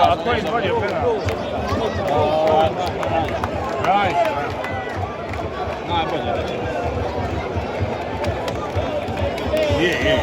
a tko je izvadio penal? Rajs. Najbolje. Je.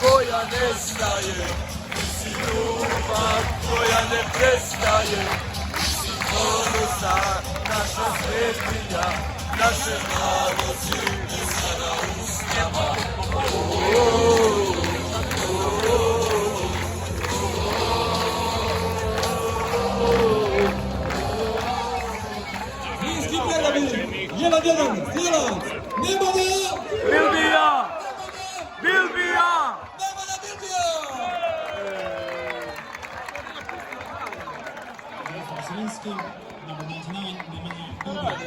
Koja nestaje, si ljubav koja ne prestaje, si ponosa, naša svetinja, naše malo zime sada usnjama. Minski predabili, 1-1, Sijelac, Nemanja! Bilbija! Bilbija! Nemanja Bilbija! Zrinski, number 99, Nemanja Bilbija.